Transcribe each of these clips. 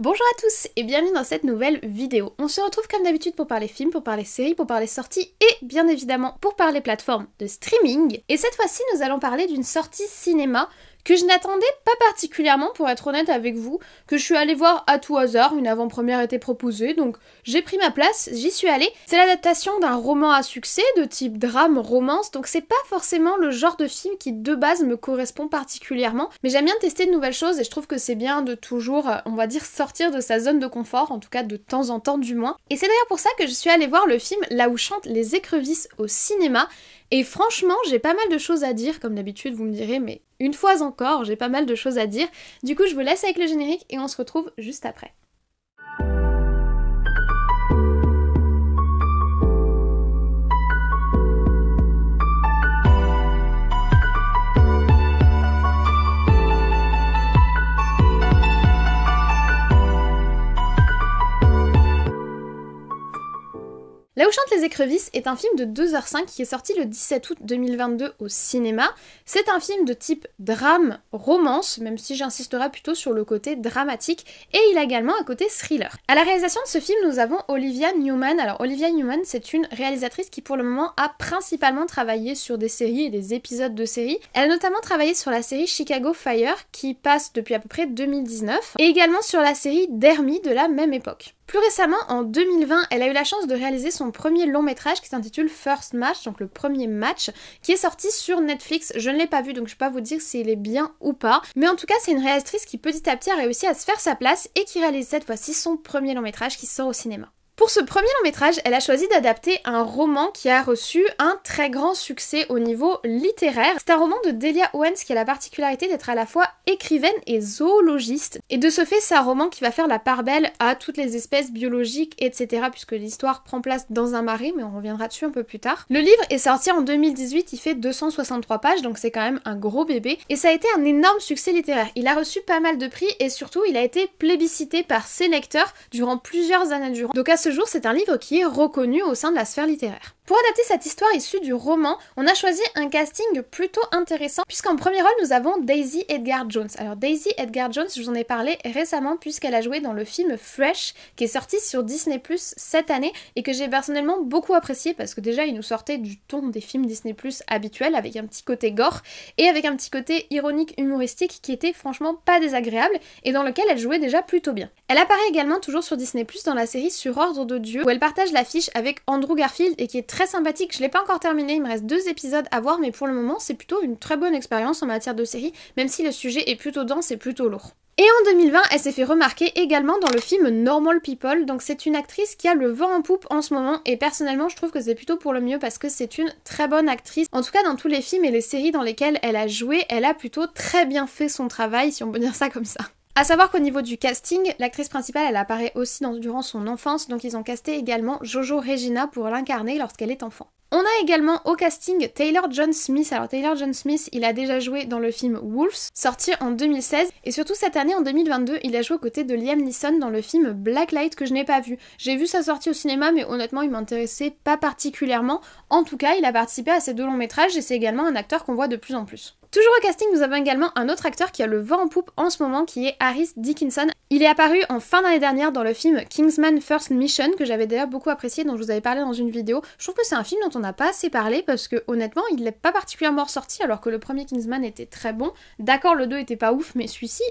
Bonjour à tous et bienvenue dans cette nouvelle vidéo. On se retrouve comme d'habitude pour parler films, pour parler séries, pour parler sorties et bien évidemment pour parler plateformes de streaming. Et cette fois-ci nous allons parler d'une sortie cinéma que je n'attendais pas particulièrement pour être honnête avec vous, que je suis allée voir à tout hasard, une avant-première était proposée, donc j'ai pris ma place, j'y suis allée. C'est l'adaptation d'un roman à succès de type drame, romance, donc c'est pas forcément le genre de film qui de base me correspond particulièrement, mais j'aime bien tester de nouvelles choses et je trouve que c'est bien de toujours, on va dire, sortir de sa zone de confort, en tout cas de temps en temps du moins. Et c'est d'ailleurs pour ça que je suis allée voir le film Là où chantent les écrevisses au cinéma, et franchement, j'ai pas mal de choses à dire, comme d'habitude vous me direz, mais une fois encore, j'ai pas mal de choses à dire. Du coup, je vous laisse avec le générique et on se retrouve juste après. Là où chantent les écrevisses est un film de 2h05 qui est sorti le 17 août 2022 au cinéma. C'est un film de type drame, romance, même si j'insisterai plutôt sur le côté dramatique, et il a également un côté thriller. À la réalisation de ce film, nous avons Olivia Newman. Alors Olivia Newman, c'est une réalisatrice qui pour le moment a principalement travaillé sur des séries et des épisodes de séries. Elle a notamment travaillé sur la série Chicago Fire, qui passe depuis à peu près 2019, et également sur la série Dermy de la même époque. Plus récemment, en 2020, elle a eu la chance de réaliser son premier long métrage qui s'intitule First Match, donc le premier match, qui est sorti sur Netflix. Je ne l'ai pas vu, donc je ne peux pas vous dire s'il est bien ou pas. Mais en tout cas, c'est une réalisatrice qui petit à petit a réussi à se faire sa place et qui réalise cette fois-ci son premier long métrage qui sort au cinéma. Pour ce premier long métrage, elle a choisi d'adapter un roman qui a reçu un très grand succès au niveau littéraire. C'est un roman de Delia Owens qui a la particularité d'être à la fois écrivaine et zoologiste. Et de ce fait, c'est un roman qui va faire la part belle à toutes les espèces biologiques, etc. puisque l'histoire prend place dans un marais, mais on reviendra dessus un peu plus tard. Le livre est sorti en 2018, il fait 263 pages, donc c'est quand même un gros bébé. Et ça a été un énorme succès littéraire. Il a reçu pas mal de prix et surtout, il a été plébiscité par ses lecteurs durant plusieurs années durant. Donc à ce jour, c'est un livre qui est reconnu au sein de la sphère littéraire. Pour adapter cette histoire issue du roman, on a choisi un casting plutôt intéressant, puisqu'en premier rôle, nous avons Daisy Edgar Jones. Alors Daisy Edgar Jones, je vous en ai parlé récemment, puisqu'elle a joué dans le film Fresh, qui est sorti sur Disney+ cette année, et que j'ai personnellement beaucoup apprécié, parce que déjà, il nous sortait du ton des films Disney+ habituels, avec un petit côté gore, et avec un petit côté ironique, humoristique, qui était franchement pas désagréable, et dans lequel elle jouait déjà plutôt bien. Elle apparaît également toujours sur Disney+, dans la série Sur Ordre de Dieu, où elle partage l'affiche avec Andrew Garfield, et qui est très sympathique. Je l'ai pas encore terminé, il me reste 2 épisodes à voir, mais pour le moment c'est plutôt une très bonne expérience en matière de série, même si le sujet est plutôt dense et plutôt lourd. Et en 2020, elle s'est fait remarquer également dans le film Normal People, donc c'est une actrice qui a le vent en poupe en ce moment, et personnellement je trouve que c'est plutôt pour le mieux parce que c'est une très bonne actrice. En tout cas dans tous les films et les séries dans lesquelles elle a joué, elle a plutôt très bien fait son travail, si on peut dire ça comme ça. A savoir qu'au niveau du casting, l'actrice principale elle apparaît aussi durant son enfance, donc ils ont casté également Jojo Regina pour l'incarner lorsqu'elle est enfant. On a également au casting Taylor John Smith. Alors Taylor John Smith, il a déjà joué dans le film Wolves, sorti en 2016, et surtout cette année en 2022, il a joué aux côtés de Liam Neeson dans le film Blacklight que je n'ai pas vu. J'ai vu sa sortie au cinéma, mais honnêtement il m'intéressait pas particulièrement. En tout cas, il a participé à ces 2 longs métrages et c'est également un acteur qu'on voit de plus en plus. Toujours au casting, nous avons également un autre acteur qui a le vent en poupe en ce moment, qui est Harris Dickinson. Il est apparu en fin d'année dernière dans le film Kingsman First Mission, que j'avais d'ailleurs beaucoup apprécié, dont je vous avais parlé dans une vidéo. Je trouve que c'est un film dont on n'a pas assez parlé, parce que honnêtement, il n'est pas particulièrement ressorti, alors que le premier Kingsman était très bon. D'accord, le 2 était pas ouf, mais celui-ci,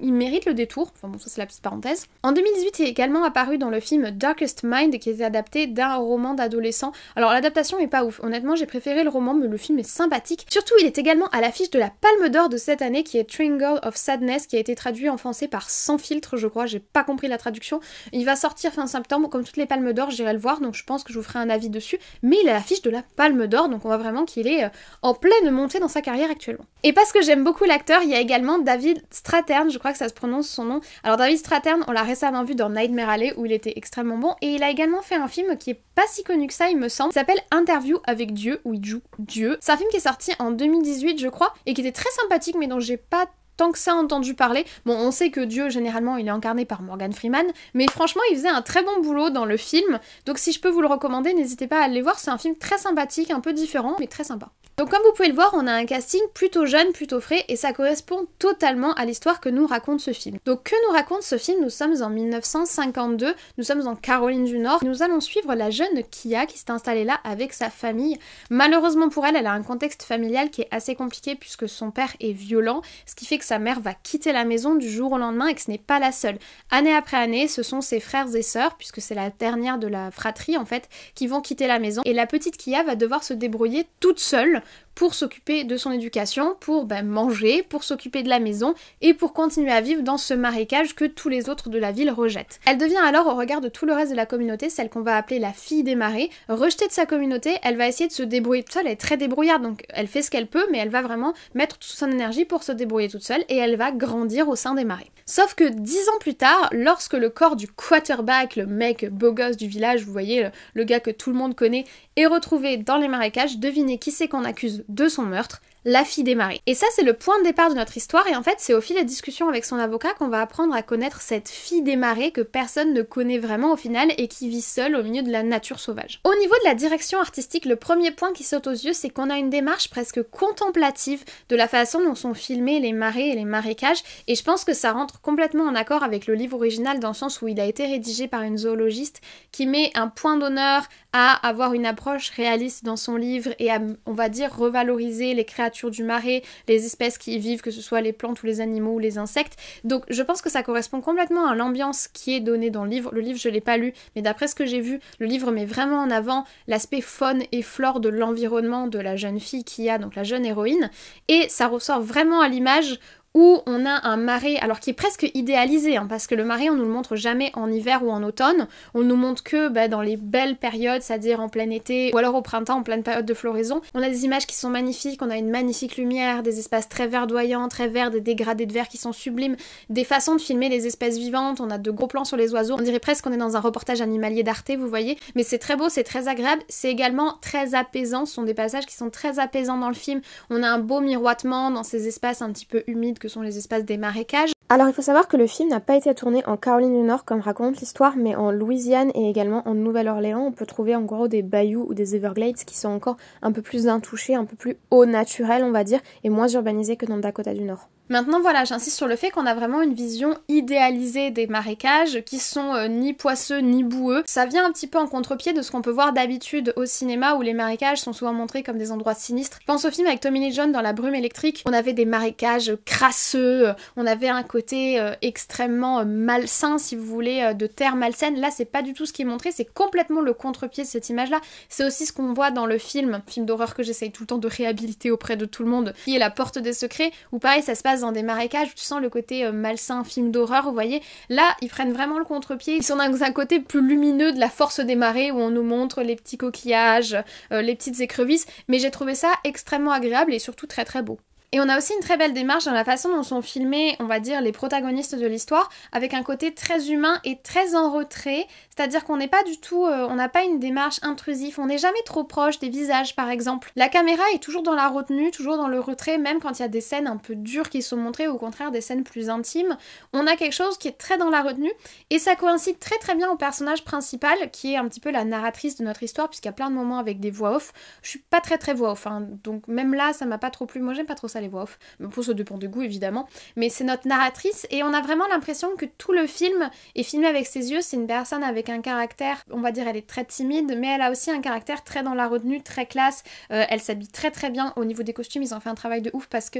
il mérite le détour, enfin bon ça c'est la petite parenthèse. En 2018 il est également apparu dans le film Darkest Mind qui était adapté d'un roman d'adolescent. Alors l'adaptation est pas ouf, honnêtement j'ai préféré le roman mais le film est sympathique. Surtout il est également à l'affiche de la Palme d'Or de cette année qui est Triangle of Sadness qui a été traduit en français par Sans filtre je crois, j'ai pas compris la traduction. Il va sortir fin septembre, comme toutes les Palmes d'Or j'irai le voir donc je pense que je vous ferai un avis dessus. Mais il est à l'affiche de la Palme d'Or donc on voit vraiment qu'il est en pleine montée dans sa carrière actuellement. Et parce que j'aime beaucoup l'acteur, il y a également David Strathairn, je crois que ça se prononce son nom. Alors David Strathairn, on l'a récemment vu dans Nightmare Alley où il était extrêmement bon et il a également fait un film qui est pas si connu que ça il me semble, qui s'appelle Interview avec Dieu où il joue Dieu. C'est un film qui est sorti en 2018 je crois et qui était très sympathique mais dont j'ai pas tant que ça entendu parler. Bon, on sait que Dieu, généralement, il est incarné par Morgan Freeman, mais franchement, il faisait un très bon boulot dans le film, donc si je peux vous le recommander, n'hésitez pas à aller voir, c'est un film très sympathique, un peu différent, mais très sympa. Donc comme vous pouvez le voir, on a un casting plutôt jeune, plutôt frais, et ça correspond totalement à l'histoire que nous raconte ce film. Donc que nous raconte ce film? Nous sommes en 1952, nous sommes en Caroline du Nord, nous allons suivre la jeune Kia qui s'est installée là avec sa famille. Malheureusement pour elle, elle a un contexte familial qui est assez compliqué puisque son père est violent, ce qui fait que sa mère va quitter la maison du jour au lendemain et que ce n'est pas la seule. Année après année, ce sont ses frères et sœurs, puisque c'est la dernière de la fratrie en fait, qui vont quitter la maison, et la petite Kia va devoir se débrouiller toute seule pour s'occuper de son éducation, pour manger, pour s'occuper de la maison et pour continuer à vivre dans ce marécage que tous les autres de la ville rejettent. Elle devient alors, au regard de tout le reste de la communauté, celle qu'on va appeler la fille des marais. Rejetée de sa communauté, elle va essayer de se débrouiller toute seule, elle est très débrouillarde, donc elle fait ce qu'elle peut, mais elle va vraiment mettre toute son énergie pour se débrouiller toute seule et elle va grandir au sein des marais. Sauf que 10 ans plus tard, lorsque le corps du quarterback, le mec beau gosse du village, vous voyez, le gars que tout le monde connaît, est retrouvé dans les marécages, devinez qui c'est qu'on accuse de son meurtre? La fille des marais. Et ça, c'est le point de départ de notre histoire, et en fait, c'est au fil des discussions avec son avocat qu'on va apprendre à connaître cette fille des marais que personne ne connaît vraiment au final et qui vit seule au milieu de la nature sauvage. Au niveau de la direction artistique, le premier point qui saute aux yeux, c'est qu'on a une démarche presque contemplative de la façon dont sont filmés les marais et les marécages, et je pense que ça rentre complètement en accord avec le livre original dans le sens où il a été rédigé par une zoologiste qui met un point d'honneur à avoir une approche réaliste dans son livre et à, on va dire, revaloriser les créatures du marais, les espèces qui y vivent, que ce soit les plantes ou les animaux ou les insectes. Donc je pense que ça correspond complètement à l'ambiance qui est donnée dans le livre. Le livre, je l'ai pas lu, mais d'après ce que j'ai vu, le livre met vraiment en avant l'aspect faune et flore de l'environnement de la jeune fille qui a, donc la jeune héroïne, et ça ressort vraiment à l'image où on a un marais, alors qui est presque idéalisé, hein, parce que le marais on nous le montre jamais en hiver ou en automne, on nous montre que dans les belles périodes, c'est-à-dire en plein été, ou alors au printemps, en pleine période de floraison. On a des images qui sont magnifiques, on a une magnifique lumière, des espaces très verdoyants, très verts, des dégradés de verre qui sont sublimes, des façons de filmer les espèces vivantes, on a de gros plans sur les oiseaux, on dirait presque qu'on est dans un reportage animalier d'Arte, vous voyez, mais c'est très beau, c'est très agréable, c'est également très apaisant, ce sont des passages qui sont très apaisants dans le film, on a un beau miroitement dans ces espaces un petit peu humides que sont les espaces des marécages. Alors il faut savoir que le film n'a pas été tourné en Caroline du Nord comme raconte l'histoire, mais en Louisiane et également en Nouvelle-Orléans. On peut trouver en gros des bayous ou des Everglades qui sont encore un peu plus intouchés, un peu plus au naturel on va dire, et moins urbanisés que dans le Dakota du Nord. Maintenant voilà, j'insiste sur le fait qu'on a vraiment une vision idéalisée des marécages qui sont ni poisseux ni boueux. Ça vient un petit peu en contre-pied de ce qu'on peut voir d'habitude au cinéma où les marécages sont souvent montrés comme des endroits sinistres. Je pense au film avec Tommy Lee Jones dans La Brume électrique, on avait des marécages crasseux, on avait un côté extrêmement malsain si vous voulez, de terre malsaine. Là c'est pas du tout ce qui est montré, c'est complètement le contre-pied de cette image là. C'est aussi ce qu'on voit dans le film d'horreur que j'essaye tout le temps de réhabiliter auprès de tout le monde, qui est La Porte des Secrets, où pareil ça se passe dans des marécages, tu sens le côté malsain, film d'horreur, vous voyez. Là, ils prennent vraiment le contre-pied. Ils sont dans un côté plus lumineux de la force des marées, où on nous montre les petits coquillages, les petites écrevisses, mais j'ai trouvé ça extrêmement agréable et surtout très très beau. Et on a aussi une très belle démarche dans la façon dont sont filmés, on va dire, les protagonistes de l'histoire, avec un côté très humain et très en retrait, c'est-à-dire qu'on n'est pas du tout, on n'a pas une démarche intrusive, on n'est jamais trop proche des visages par exemple. La caméra est toujours dans la retenue, toujours dans le retrait, même quand il y a des scènes un peu dures qui sont montrées, ou au contraire des scènes plus intimes, on a quelque chose qui est très dans la retenue, et ça coïncide très très bien au personnage principal, qui est un petit peu la narratrice de notre histoire, puisqu'il y a plein de moments avec des voix off. Je suis pas très voix off, hein, donc même là ça m'a pas trop plu, moi j'aime pas trop ça les voix off, mais pour ça dépend du goût évidemment, mais c'est notre narratrice et on a vraiment l'impression que tout le film est filmé avec ses yeux. C'est une personne avec un caractère, on va dire elle est très timide, mais elle a aussi un caractère très dans la retenue, très classe, elle s'habille très très bien. Au niveau des costumes ils ont fait un travail de ouf parce que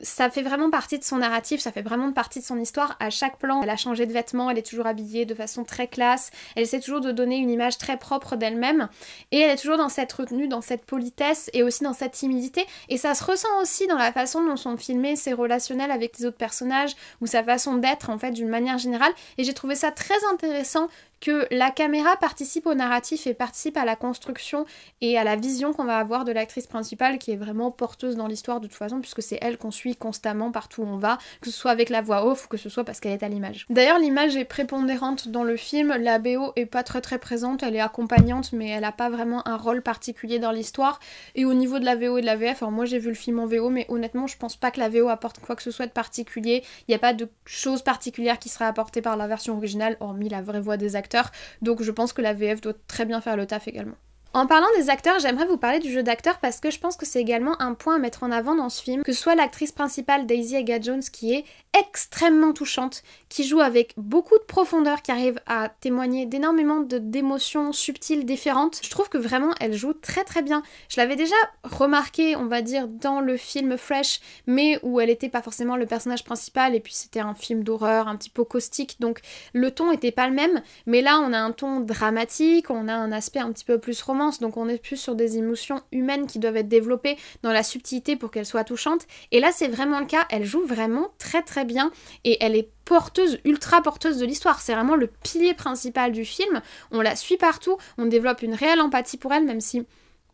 ça fait vraiment partie de son narratif, ça fait vraiment partie de son histoire. À chaque plan elle a changé de vêtements, elle est toujours habillée de façon très classe, elle essaie toujours de donner une image très propre d'elle-même et elle est toujours dans cette retenue, dans cette politesse et aussi dans cette timidité, et ça se ressent aussi dans la façon dont sont filmés ses relationnels avec les autres personnages ou sa façon d'être en fait d'une manière générale, et j'ai trouvé ça très intéressant que la caméra participe au narratif et participe à la construction et à la vision qu'on va avoir de l'actrice principale qui est vraiment porteuse dans l'histoire de toute façon puisque c'est elle qu'on suit constamment partout où on va, que ce soit avec la voix off ou que ce soit parce qu'elle est à l'image. D'ailleurs l'image est prépondérante dans le film, la BO est pas très présente, elle est accompagnante mais elle a pas vraiment un rôle particulier dans l'histoire. Et au niveau de la VO et de la VF, alors moi j'ai vu le film en VO mais honnêtement je pense pas que la VO apporte quoi que ce soit de particulier, il n'y a pas de choses particulières qui seraient apportées par la version originale hormis la vraie voix des acteurs, donc je pense que la VF doit très bien faire le taf également. En parlant des acteurs, j'aimerais vous parler du jeu d'acteur parce que je pense que c'est également un point à mettre en avant dans ce film, que ce soit l'actrice principale Daisy Edgar-Jones qui est extrêmement touchante, qui joue avec beaucoup de profondeur, qui arrive à témoigner d'énormément d'émotions subtiles différentes. Je trouve que vraiment elle joue très bien. Je l'avais déjà remarqué, on va dire, dans le film Fresh, mais où elle était pas forcément le personnage principal et puis c'était un film d'horreur un petit peu caustique, donc le ton était pas le même, mais là on a un ton dramatique, on a un aspect un petit peu plus romance, donc on est plus sur des émotions humaines qui doivent être développées dans la subtilité pour qu'elles soient touchantes, et là c'est vraiment le cas, elle joue vraiment très bien, et elle est porteuse, ultra porteuse de l'histoire, c'est vraiment le pilier principal du film, on la suit partout, on développe une réelle empathie pour elle, même si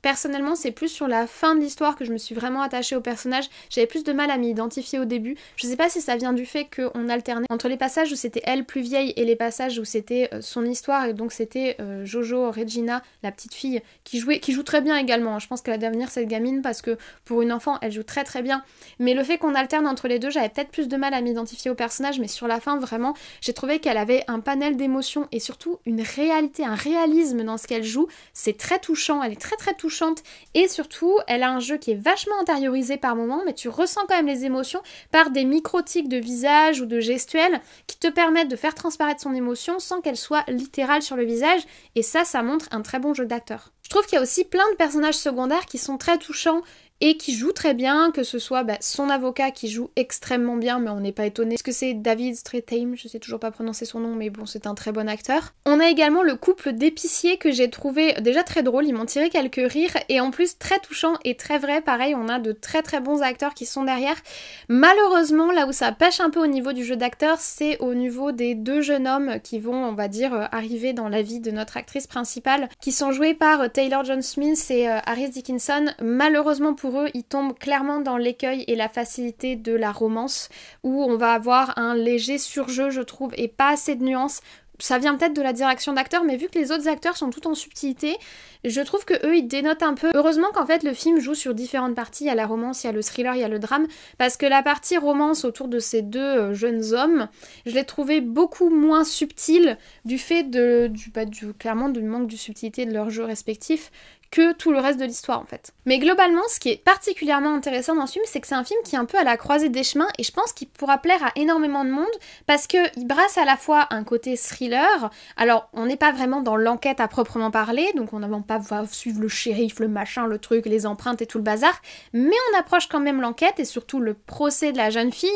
personnellement, c'est plus sur la fin de l'histoire que je me suis vraiment attachée au personnage. J'avais plus de mal à m'y identifier au début. Je sais pas si ça vient du fait qu'on alternait entre les passages où c'était elle plus vieille et les passages où c'était son histoire, et donc c'était Jojo, Regina, la petite fille, qui joue très bien également. Je pense qu'elle a d'avenir cette gamine parce que pour une enfant, elle joue très bien. Mais le fait qu'on alterne entre les deux, j'avais peut-être plus de mal à m'identifier au personnage, mais sur la fin, vraiment, j'ai trouvé qu'elle avait un panel d'émotions et surtout une réalité, un réalisme dans ce qu'elle joue. C'est très touchant, elle est très touchante. Et surtout, elle a un jeu qui est vachement intériorisé par moments, mais tu ressens quand même les émotions par des micro-tics de visage ou de gestuels qui te permettent de faire transparaître son émotion sans qu'elle soit littérale sur le visage, et ça montre un très bon jeu d'acteur. Je trouve qu'il y a aussi plein de personnages secondaires qui sont très touchants et qui joue très bien, que ce soit son avocat qui joue extrêmement bien, mais on n'est pas étonné, parce que c'est David Strathairn, je sais toujours pas prononcer son nom, mais bon, c'est un très bon acteur. On a également le couple d'épiciers que j'ai trouvé déjà très drôle, ils m'ont tiré quelques rires, et en plus très touchant et très vrai, pareil, on a de très bons acteurs qui sont derrière. Malheureusement, là où ça pêche un peu au niveau du jeu d'acteur, c'est au niveau des deux jeunes hommes qui vont, on va dire, arriver dans la vie de notre actrice principale, qui sont joués par Taylor John Smith et Harris Dickinson. Malheureusement pour eux, ils tombent clairement dans l'écueil et la facilité de la romance, où on va avoir un léger surjeu, je trouve, et pas assez de nuances. Ça vient peut-être de la direction d'acteurs, mais vu que les autres acteurs sont tout en subtilité, je trouve que eux ils dénotent un peu. Heureusement qu'en fait le film joue sur différentes parties, il y a la romance, il y a le thriller, il y a le drame, parce que la partie romance autour de ces deux jeunes hommes, je l'ai trouvée beaucoup moins subtile du fait clairement du manque de subtilité de leurs jeux respectifs que tout le reste de l'histoire en fait. Mais globalement, ce qui est particulièrement intéressant dans ce film, c'est que c'est un film qui est un peu à la croisée des chemins, et je pense qu'il pourra plaire à énormément de monde, parce qu'il brasse à la fois un côté thriller, alors on n'est pas vraiment dans l'enquête à proprement parler, donc on n'a pas va suivre le shérif, le machin, le truc, les empreintes et tout le bazar, mais on approche quand même l'enquête, et surtout le procès de la jeune fille,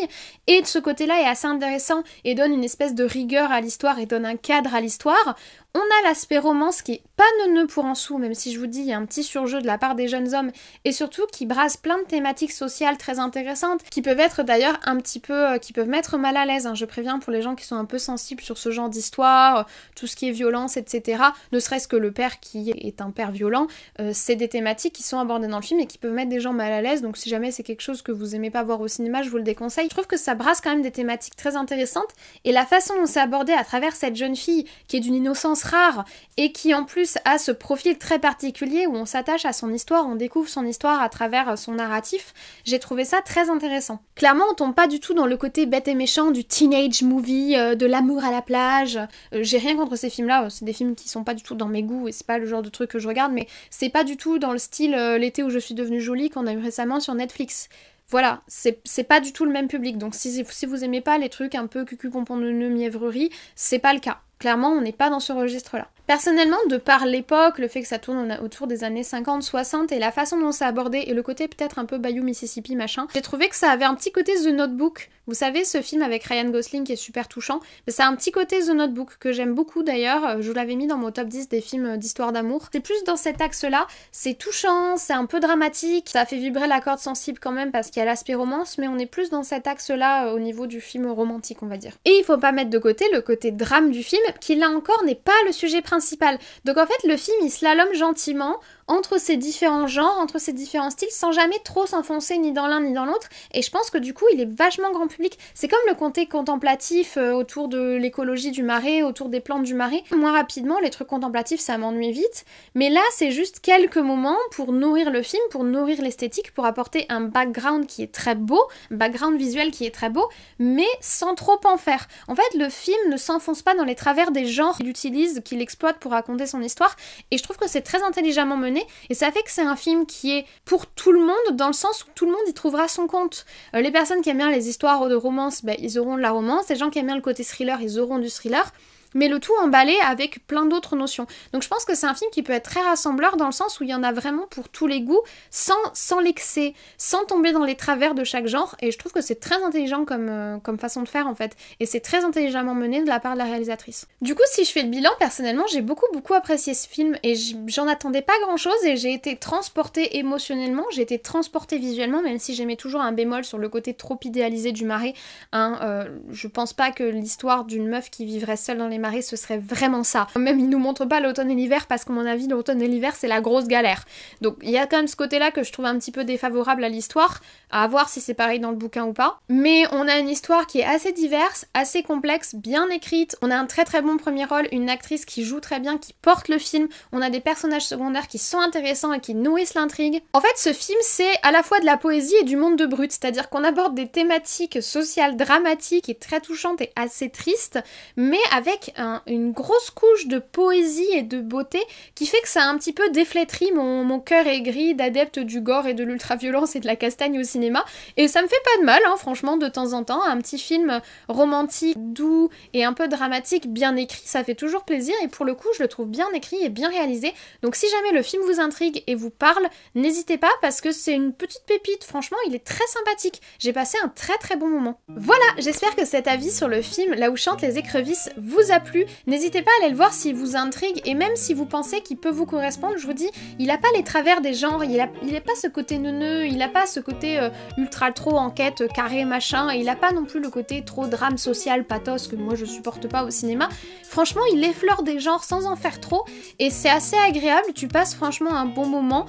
et de ce côté-là est assez intéressant, et donne une espèce de rigueur à l'histoire, et donne un cadre à l'histoire. On a l'aspect romance qui est pas neuneux pour en sous, même si je vous dis il y a un petit surjeu de la part des jeunes hommes, et surtout qui brasse plein de thématiques sociales très intéressantes, qui peuvent être d'ailleurs un petit peu, qui peuvent mettre mal à l'aise, hein. Je préviens pour les gens qui sont un peu sensibles sur ce genre d'histoire, tout ce qui est violence, etc. Ne serait-ce que le père qui est un père violent, c'est des thématiques qui sont abordées dans le film et qui peuvent mettre des gens mal à l'aise, donc si jamais c'est quelque chose que vous aimez pas voir au cinéma, je vous le déconseille. Je trouve que ça brasse quand même des thématiques très intéressantes, et la façon dont c'est abordé à travers cette jeune fille, qui est d'une innocence rare, et qui en plus a ce profil très particulier où on s'attache à son histoire, on découvre son histoire à travers son narratif, j'ai trouvé ça très intéressant. Clairement, on tombe pas du tout dans le côté bête et méchant du teenage movie, de l'amour à la plage. J'ai rien contre ces films-là, c'est des films qui sont pas du tout dans mes goûts, et c'est pas le genre de truc que je regarde, mais c'est pas du tout dans le style L'été où je suis devenue jolie qu'on a eu récemment sur Netflix. Voilà, c'est pas du tout le même public, donc si vous aimez pas les trucs un peu cucu pompon neuneu mièvrerie, c'est pas le cas. Clairement, on n'est pas dans ce registre-là. Personnellement, de par l'époque, le fait que ça tourne autour des années 50-60 et la façon dont c'est abordé et le côté peut-être un peu Bayou Mississippi machin, j'ai trouvé que ça avait un petit côté The Notebook. Vous savez, ce film avec Ryan Gosling qui est super touchant, mais ça a un petit côté The Notebook que j'aime beaucoup d'ailleurs, je vous l'avais mis dans mon top 10 des films d'histoire d'amour. C'est plus dans cet axe-là, c'est touchant, c'est un peu dramatique, ça fait vibrer la corde sensible quand même parce qu'il y a l'aspect romance, mais on est plus dans cet axe-là au niveau du film romantique on va dire. Et il faut pas mettre de côté le côté drame du film, qui là encore n'est pas le sujet principal. Donc en fait le film il slalome gentiment entre ces différents genres, entre ces différents styles, sans jamais trop s'enfoncer ni dans l'un ni dans l'autre, et je pense que du coup il est vachement grand public. C'est comme le côté contemplatif autour de l'écologie du marais, autour des plantes du marais. Moins rapidement, les trucs contemplatifs ça m'ennuie vite, mais là c'est juste quelques moments pour nourrir le film, pour nourrir l'esthétique, pour apporter un background qui est très beau, un background visuel qui est très beau, mais sans trop en faire. En fait le film ne s'enfonce pas dans les travers des genres qu'il utilise, qu'il exploite pour raconter son histoire, et je trouve que c'est très intelligemment mené. Et ça fait que c'est un film qui est pour tout le monde, dans le sens où tout le monde y trouvera son compte. Les personnes qui aiment bien les histoires de romance, ils auront de la romance. Les gens qui aiment bien le côté thriller, ils auront du thriller. Mais le tout emballé avec plein d'autres notions. Donc je pense que c'est un film qui peut être très rassembleur dans le sens où il y en a vraiment pour tous les goûts, sans l'excès, sans tomber dans les travers de chaque genre, et je trouve que c'est très intelligent comme façon de faire en fait, et c'est très intelligemment mené de la part de la réalisatrice. Du coup si je fais le bilan, personnellement j'ai beaucoup apprécié ce film, et j'en attendais pas grand chose, et j'ai été transportée émotionnellement, j'ai été transportée visuellement, même si j'aimais toujours un bémol sur le côté trop idéalisé du marais. Je pense pas que l'histoire d'une meuf qui vivrait seule dans les marais ce serait vraiment ça. Même ils nous montrent pas l'automne et l'hiver parce qu'à mon avis l'automne et l'hiver c'est la grosse galère. Donc il y a quand même ce côté là que je trouve un petit peu défavorable à l'histoire, à voir si c'est pareil dans le bouquin ou pas. Mais on a une histoire qui est assez diverse, assez complexe, bien écrite, on a un très bon premier rôle, une actrice qui joue très bien, qui porte le film, on a des personnages secondaires qui sont intéressants et qui nourrissent l'intrigue. En fait ce film c'est à la fois de la poésie et du monde de brut, c'est-à-dire qu'on aborde des thématiques sociales dramatiques et très touchantes et assez tristes, mais avec une grosse couche de poésie et de beauté qui fait que ça a un petit peu déflétri mon cœur aigri d'adepte du gore et de l'ultra-violence et de la castagne au cinéma, et ça me fait pas de mal franchement de temps en temps, un petit film romantique, doux et un peu dramatique bien écrit, ça fait toujours plaisir, et pour le coup je le trouve bien écrit et bien réalisé. Donc si jamais le film vous intrigue et vous parle, n'hésitez pas parce que c'est une petite pépite, franchement il est très sympathique, j'ai passé un très bon moment. Voilà, j'espère que cet avis sur le film Là où chantent les écrevisses vous a plu. N'hésitez pas à aller le voir s'il vous intrigue, et même si vous pensez qu'il peut vous correspondre, je vous dis, il a pas les travers des genres, il a pas ce côté neuneux, il a pas ce côté ultra trop enquête carré machin, et il a pas non plus le côté trop drame social pathos que moi je supporte pas au cinéma. Franchement il effleure des genres sans en faire trop, et c'est assez agréable, tu passes franchement un bon moment,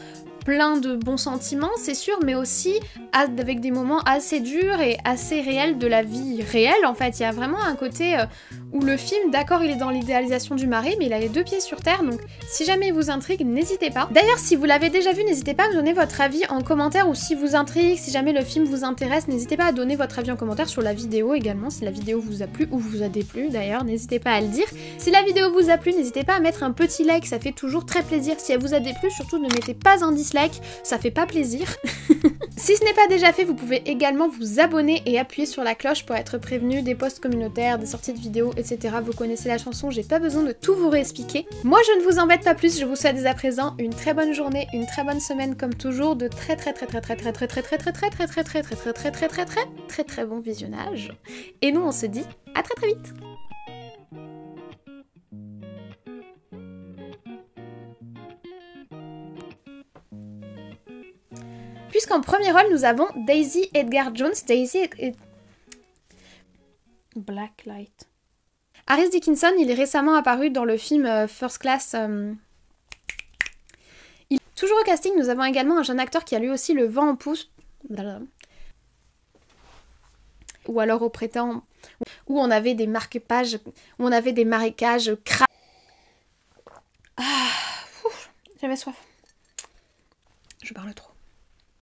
plein de bons sentiments, c'est sûr, mais aussi avec des moments assez durs et assez réels de la vie réelle. En fait, il y a vraiment un côté où le film, d'accord, il est dans l'idéalisation du marais, mais il a les deux pieds sur terre, donc si jamais il vous intrigue, n'hésitez pas. D'ailleurs, si vous l'avez déjà vu, n'hésitez pas à me donner votre avis en commentaire, ou si vous intrigue, si jamais le film vous intéresse, n'hésitez pas à donner votre avis en commentaire sur la vidéo également, si la vidéo vous a plu ou vous a déplu d'ailleurs, n'hésitez pas à le dire. Si la vidéo vous a plu, n'hésitez pas à mettre un petit like, ça fait toujours très plaisir. Si elle vous a déplu, surtout ne mettez pas un dislike, ça fait pas plaisir. Si ce n'est pas déjà fait, vous pouvez également vous abonner et appuyer sur la cloche pour être prévenu des posts communautaires, des sorties de vidéos, etc. Vous connaissez la chanson, j'ai pas besoin de tout vous réexpliquer. Moi je ne vous embête pas plus, je vous souhaite dès à présent une très bonne journée, une très bonne semaine comme toujours, de très bon visionnage. Et nous on se dit à très vite. Puisqu'en premier rôle, nous avons Daisy Edgar Jones. Blacklight. Harris Dickinson, il est récemment apparu dans le film First Class. Toujours au casting, nous avons également un jeune acteur qui a lui aussi le vent en pouce. Ou alors au printemps, où on avait des marque-pages, où on avait des marécages. J'avais soif. Je parle trop.